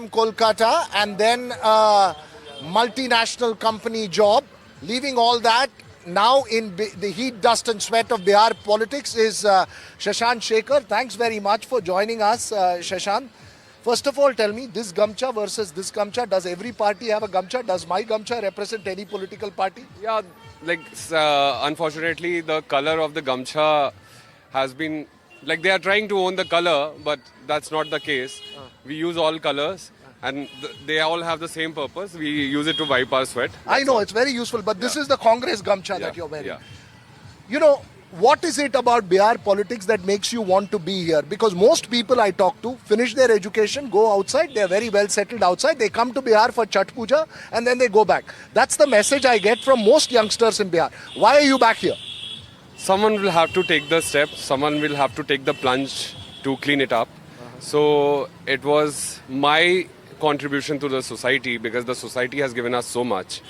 from Kolkata and then a multinational company job. Leaving all that, now in the heat, dust and sweat of Bihar politics is Shashank Shekhar. Thanks very much for joining us, Shashank. First of all, tell me, this Gamcha versus this Gamcha, does every party have a Gamcha? Does my Gamcha represent any political party? Yeah, like unfortunately, the color of the Gamcha has been like they are trying to own the color, but that's not the case. We use all colors, and they all have the same purpose. We use it to wipe our sweat. I know, it's very useful, but this is the Congress Gamcha that you're wearing. Yeah. You know, what is it about Bihar politics that makes you want to be here? Because most people I talk to finish their education, go outside, they're very well settled outside, they come to Bihar for Chhath Puja and then they go back. That's the message I get from most youngsters in Bihar. Why are you back here? Someone will have to take the step. Someone will have to take the plunge to clean it up. So it was my contribution to the society because the society has given us so much.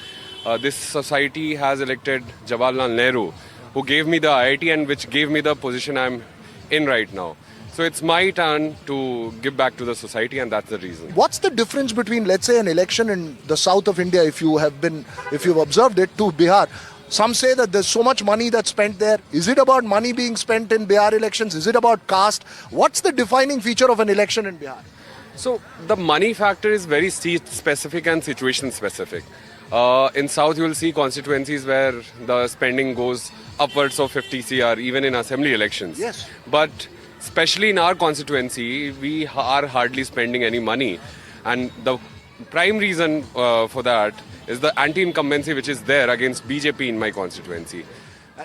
This society has elected Jawaharlal Nehru, who gave me the IIT and which gave me the position I'm in right now. So it's my turn to give back to the society, and that's the reason. What's the difference between, let's say, an election in the south of India, if you've observed it, to Bihar? Some say that there's so much money that's spent there. Is it about money being spent in Bihar elections? Is it about caste? What's the defining feature of an election in Bihar? So the money factor is very state-specific and situation-specific. In South, you will see constituencies where the spending goes upwards of 50 CR, even in assembly elections. Yes. But especially in our constituency, we are hardly spending any money. And the prime reason for that is the anti-incumbency which is there against BJP in my constituency.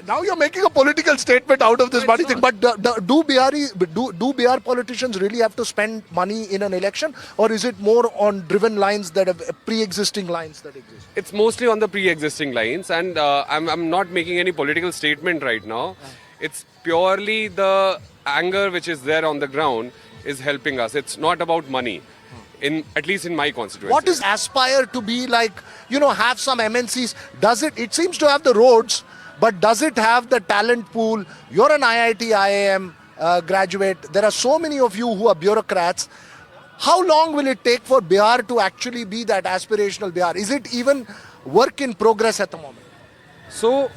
Now you're making a political statement out of this money thing. But do Bihar politicians really have to spend money in an election, or is it more on driven lines that have pre-existing lines that exist? It's mostly on the pre-existing lines, and I'm not making any political statement right now. It's purely the anger which is there on the ground is helping us. It's not about money, at least in my constituency. What is Aspire to be like? Have some MNCs. It seems to have the roads, but does it have the talent pool? You're an IIT IIM graduate. There are so many of you who are bureaucrats. How long will it take for Bihar to actually be that aspirational Bihar? Is it even work in progress at the moment? So,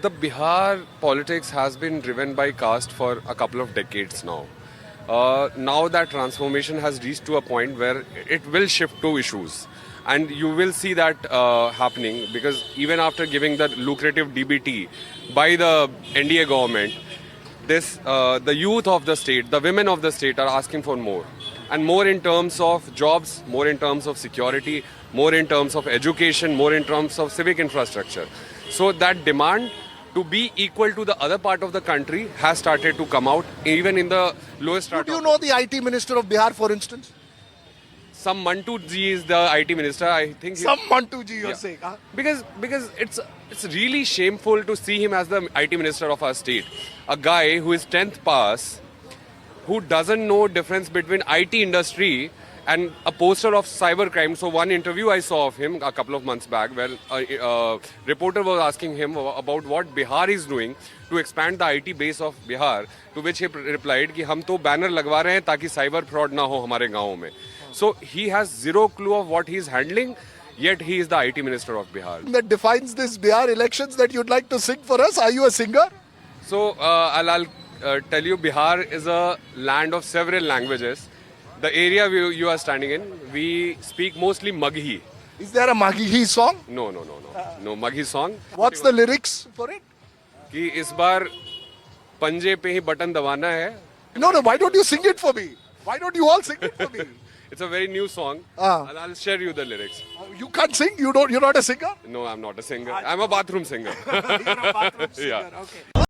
the Bihar politics has been driven by caste for a couple of decades now. Now that transformation has reached to a point where it will shift to issues. And you will see that happening because even after giving the lucrative DBT by the NDA government, the youth of the state, the women of the state are asking for more. And more in terms of jobs, more in terms of security, more in terms of education, more in terms of civic infrastructure. So that demand to be equal to the other part of the country has started to come out, even in the lowest strata. Do you know the IT minister of Bihar, for instance? Some Mantu ji is the IT minister. I think some Mantu ji, you're saying, huh? Because it's really shameful to see him as the IT minister of our state. A guy who is 10th pass, who doesn't know difference between IT industry and a poster of cyber crime. So one interview I saw of him a couple of months back where a reporter was asking him about what Bihar is doing to expand the IT base of Bihar, to which he replied कि हम तो banner लगवा रहे हैं ताकि cyber fraud ना हो हमारे गाँव में. So he has zero clue of what he is handling, yet he is the IT minister of Bihar. That defines this Bihar elections that you'd like to sing for us. Are you a singer? So I'll tell you, Bihar is a land of several languages. The area you are standing in, we speak mostly Maghi. Is there a Maghi song? No Maghi song. What's the lyrics for it? कि इस बार पंजे पे ही button दबाना है. No, why don't you sing it for me? Why don't you all sing it for me? It's a very new song. I'll share you the lyrics. You can't sing? You're not a singer? No, I'm not a singer. I'm a bathroom singer. You're a bathroom singer, okay.